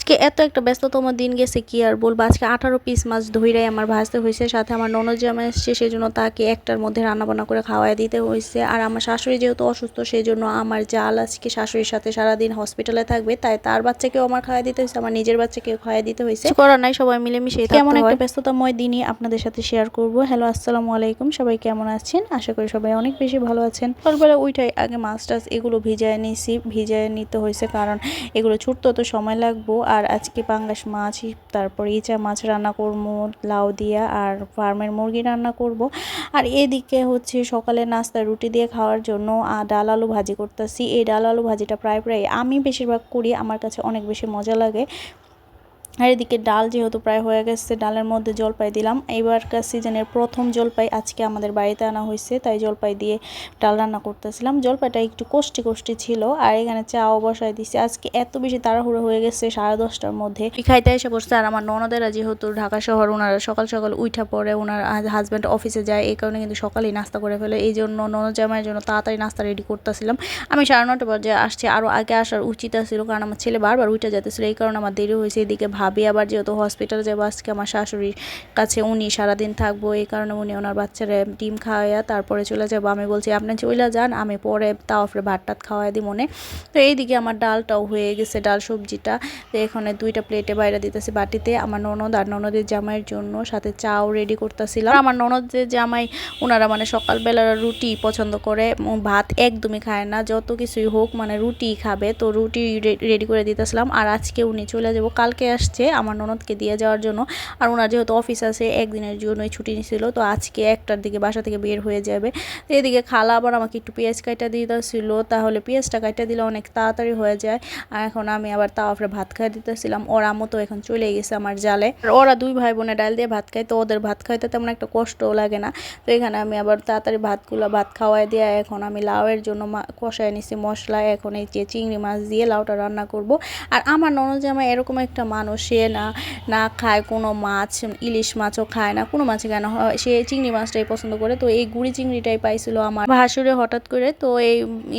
আজকে এত একটা ব্যস্ততম দিন গেছে কি আর বলবো। আজকে 18 পিস মাছ ধইরাই আমার ভাজতে হয়েছে, সাথে আমার ননদ জামাই এসেছে সেজন্য তাকে একটার মধ্যে রান্নাবান্না করে খাওয়াই দিতে হয়েছে। আর আমার শাশুড়ি যেহেতু অসুস্থ সেই জন্য আমার জাল আজকে শাশুড়ির সাথে সারাদিন হসপিটালে থাকবে, তাই তার বাচ্চাকেও আমার খাওয়াই দিতে হয়েছে, আমার নিজের বাচ্চাকেও খাওয়াই দিতে হয়েছে। করার নাই, সবাই মিলেমিশে কেমন একটা ব্যস্ততাময় দিনই আপনাদের সাথে শেয়ার করব। হ্যালো, আসসালামু আলাইকুম, সবাই কেমন আছেন? আশা করি সবাই অনেক বেশি ভালো আছেন। সকালবেলা উঠাই আগে মাছ টাছ এগুলো ভিজায় নিয়েছি, ভিজায় নিতে হয়েছে কারণ এগুলো ছুটতে তো সময় লাগবো। আর আজকে পাঙ্গাস মাছ, তারপর ইচা মাছ রান্না করবো লাউ দিয়া, আর ফার্মের মুরগি রান্না করব। আর এদিকে হচ্ছে সকালে নাস্তা রুটি দিয়ে খাওয়ার জন্য ডাল আলু ভাজি করতেছি। এই ডাল আলু ভাজিটা প্রায় আমি বেশিরভাগ করি, আমার কাছে অনেক বেশি মজা লাগে। আর এদিকে ডাল যেহেতু প্রায় হয়ে গেছে, ডালের মধ্যে জলপাই দিলাম। এইবারকার সিজনের প্রথম জলপাই আজকে আমাদের বাড়িতে আনা হয়েছে, তাই জলপাই দিয়ে ডাল রান্না করতেছিলাম। জলপাইটা একটু কষ্টি কষ্টি ছিল। আর এখানে চাও বসাই দিছি। আজকে এত বেশি তাড়াহুড়ো হয়ে গেছে 10:30টার মধ্যে খাইতে এসে পড়ছে। আর আমার ননদেরা যেহেতু ঢাকা শহর, ওনারা সকাল সকাল উঠা পড়ে, ওনার হাজব্যান্ড অফিসে যায়, এই কারণে কিন্তু সকালেই নাস্তা করে ফেলে। এই জন্য ননদ জামাইয়ের জন্য তাড়াতাড়ি নাস্তা রেডি করতেছিলাম। আমি 9:30 বাজে আসছি, আরও আগে আসার উচিত ছিল কারণ আমার ছেলে বারবার উঠে যেতেছিল, এই কারণে আমার দেরি হয়েছে। এদিকে ভাবি আবার যেহেতু হসপিটালে যাবো আজকে আমার শাশুড়ির কাছে, উনি সারাদিন থাকবো, এই কারণে উনি ওনার বাচ্চারা ডিম খাওয়াইয়া তারপরে চলে যাবো। আমি বলছি আপনি চলে যান, আমি পরে তাওয়াফরে ভাত টাত খাওয়াই দিই মনে। তো এইদিকে আমার ডালটাও হয়ে গেছে, ডাল সবজিটা। তো এখানে 2টা প্লেটে বাইরে দিতেছি বাটিতে আমার ননদ আর ননদের জামাইয়ের জন্য, সাথে চাও রেডি করতেছিলাম। আমার ননদের জামাই ওনারা মানে সকালবেলা রুটি পছন্দ করে, ভাত একদমই খায় না, যত কিছুই হোক মানে রুটি খাবে। তো রুটি রেডি করে দিতেছিলাম। আর আজকে উনি চলে যাবো, কালকে আসছে আমার ননদকে দিয়ে যাওয়ার জন্য। আর ওনার যেহেতু অফিস আছে একদিনের জন্যই ছুটি নিছিল, তো আজকে 1টার দিকে বাসা থেকে বের হয়ে যাবে। তো এদিকে খালা আবার আমাকে একটু পেঁয়াজ কাটা দিতেছিল, তাহলে পেঁয়াজটা কাটা দিলে অনেক তাড়াতাড়ি হয়ে যায়। আর এখন আমি আবার তাওয়াফরে ভাত খাই দিতেছিলাম। ওর আম্মু তো এখন চলে গেছে আমার জালে। আর ওরা 2 ভাই বোনে ডাল দিয়ে ভাত খায়, তো ওদের ভাত খাইতে তেমন একটা কষ্টও লাগে না। তো এখানে আমি আবার তাড়াতাড়ি ভাত খাওয়াই দিয়ে এখন আমি লাউয়ের জন্য কষায় নিছি মশলা। এখন এই যে চিংড়ি মাছ দিয়ে লাউটা রান্না করব। আর আমার ননদ জামাই এরকম একটা মানুষ, সে না খায় কোনো মাছ, ইলিশ মাছও খায় না, কোনো মাছই খায় না, সে চিংড়ি মাছটাই পছন্দ করে। তো এই গুড়ি চিংড়িটাই পাইছিল আমার ভাসুরে হঠাৎ করে, তো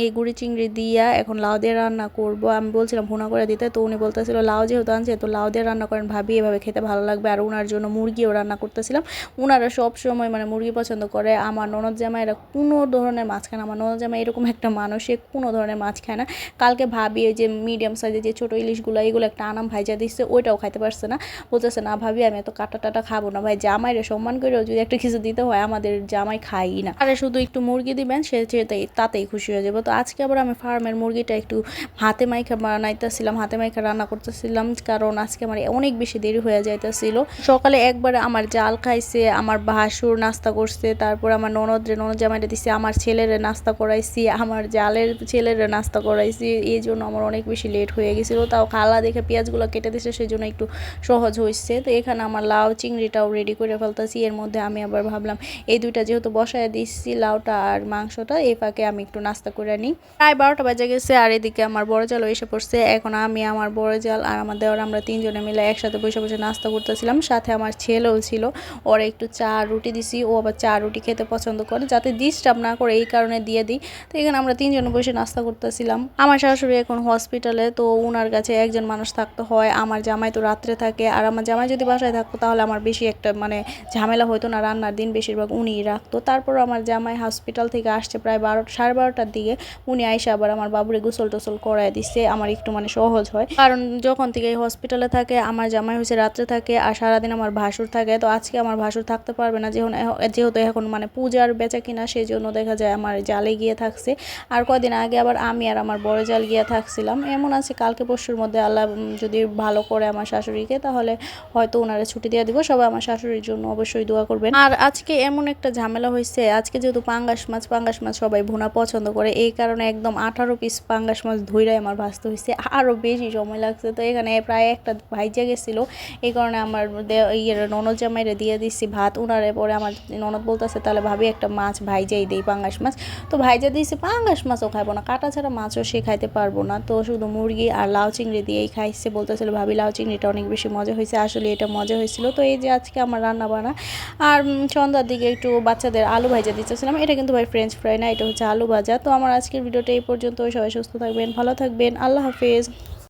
এই গুড়ি চিংড়ি দিয়া এখন লাউ দিয়ে রান্না করব। আমি বলছিলাম ভুনা করে দিতে, তো উনি বলতেছিল লাউ যেহেতু আনছে তো লাউ দিয়ে রান্না করেন ভাবি, এভাবে খেতে ভালো লাগবে। আর ওনার জন্য মুরগিও রান্না করতেছিলাম। ওনারা সব সময় মানে মুরগি পছন্দ করে। আমার ননদ জামাইরা কোনো ধরনের মাছ খায় না। আমার ননদ জামাই এরকম একটা মানুষ, সে কোনো ধরনের মাছ খায় না। কালকে ভাবি ওই যে মিডিয়াম সাইজের যে ছোটো ইলিশগুলো, এগুলো একটা আনাম ভাইজা দিচ্ছে, ওইটাও খাইতে পারছে না। বলতেছে না ভাবি আমি এত কাটা টাটা খাবো না। ভাই জামাইরে সম্মান করেও যদি একটা কিছু দিতে হয়, আমাদের জামাই খাই না। আরে শুধু একটু মুরগি দিবেন, সে তাতেই খুশি হয়ে যাবো। তো আজকে আবার আমি ফার্মের মুরগিটা একটু হাতে মাইখা বানাইতেছিলাম, হাতে মাইখা রান্না করতেছিলাম, কারণ আজকে আমার অনেক বেশি দেরি হয়ে যাইতেছিল। সকালে একবারে আমার জাল খাইছে, আমার ভাসুর নাস্তা করছে, তারপর আমার ননদ জামাইটা দিছে, আমার ছেলেরে নাস্তা করাইছি, আমার জালের ছেলেরে নাস্তা করাইছি। এই জন্য আমার অনেক বেশি লেট হয়ে গেছিলো। তাও খালা দেখে পেঁয়াজগুলো কেটে দিছে, সেই জন্য একটু সহজ হয়েছে। তো এখানে আমার লাউ চিংড়িটাও রেডি করে ফেলতেছি। এর মধ্যে আমি আবার ভাবলাম এই 2টা যেহেতু বসায় দিচ্ছি, লাউটা আর মাংসটা, এই ফাঁকে আমি একটু নাস্তা করে নিই। প্রায় 12টা বাজে গেছে। আর এদিকে আমার বড় জালও এসে পড়ছে। এখন আমি, আমার বড় জাল আর আমার দেওয়ার, আমরা 3 জনে মিলে একসাথে বসে বসে নাস্তা করতেছিলাম। সাথে আমার ছেলেও ছিল, ওরা একটু চা রুটি দিছি, ও আবার চা রুটি খেতে পছন্দ করে, যাতে ডিস্টার্ব না করে এই কারণে দিয়ে দিই। তো এখানে আমরা 3 জনে বসে নাস্তা করতেছিলাম। আমার শাশুড়ি এখন হসপিটালে, তো ওনার কাছে একজন মানুষ থাকতে হয়। আমার জামাই তো রাত্রে থাকে, আর আমার জামাই যদি বাসায় থাকতো তাহলে আমার বেশি একটা মানে ঝামেলা হতো না, রান্নার দিন বেশিরভাগ উনিই রাখতো। তারপর আমার জামাই হসপিটাল থেকে আসছে প্রায় 12:30টার দিকে। উনি আইসা আবার আমার বাবুরে গোসল টোসল করায় দিচ্ছে, আমার একটু মানে সহজ হয়, কারণ যখন থেকে হসপিটালে থাকে আমার জামাই হচ্ছে রাত্রে থাকে, আর সারাদিন আমার ভাসুর থাকে। তো আজকে আমার ভাসুর থাকতে পারবে না, যেহেতু এখন মানে পূজার বেচা কিনা, সেই জন্য দেখা যায় আমার জালে গিয়ে থাকছে। আর কদিন আগে আবার আমি আর আমার বড় জাল গিয়ে থাকছিলাম। এমন আছে কালকে পরশুর মধ্যে আল্লাহ যদি ভালো করে আমার শাশুড়িকে, তাহলে হয়তো ওনারা ছুটি দিয়ে দিব। সবাই আমার শাশুড়ির জন্য অবশ্যই দোয়া করবেন। আর আজকে এমন একটা ঝামেলা হয়েছে, আজকে যেহেতু পাঙ্গাস মাছ সবাই ভুনা পছন্দ করে, এই কারণে একদম 18 পিস পাঙ্গাস মাছ ধইরাই আমার ভাজতে হয়েছে, আরও বেশি সময় লাগছে। তো এখানে প্রায় একটা ভাইজা গেছিলো, এই কারণে আমার ননদ জামাইরে দিয়ে দিচ্ছি ভাত। উনারে পরে আমার ননদ বলতেছে তাহলে ভাবি একটা মাছ ভাইজাই দেই, পাঙ্গাস মাছ। তো ভাইজা দিয়েছি, পাঙ্গাস মাছও খাইবো না, কাটা ছাড়া মাছও সে খাইতে পারবো না, তো শুধু মুরগি আর লাউ চিংড়ি দিয়েই খাইছে। বলতেছিল ভাবি লাউ চিংড়িটা অনেক বেশি মজা হয়েছে, আসলে এটা মজা হয়েছিল। তো এই যে আজকে আমার রান্না বান্না। আর সন্ধ্যার দিকে একটু বাচ্চাদের আলু ভাজা দিতেছিলাম। এটা কিন্তু ভাই ফ্রেঞ্চ ফ্রাই না, এটা হচ্ছে আলু ভাজা। তো আমার আজকের ভিডিওটা এই পর্যন্ত। সবাই সুস্থ থাকবেন, ভালো থাকবেন, আল্লাহ হাফেজ।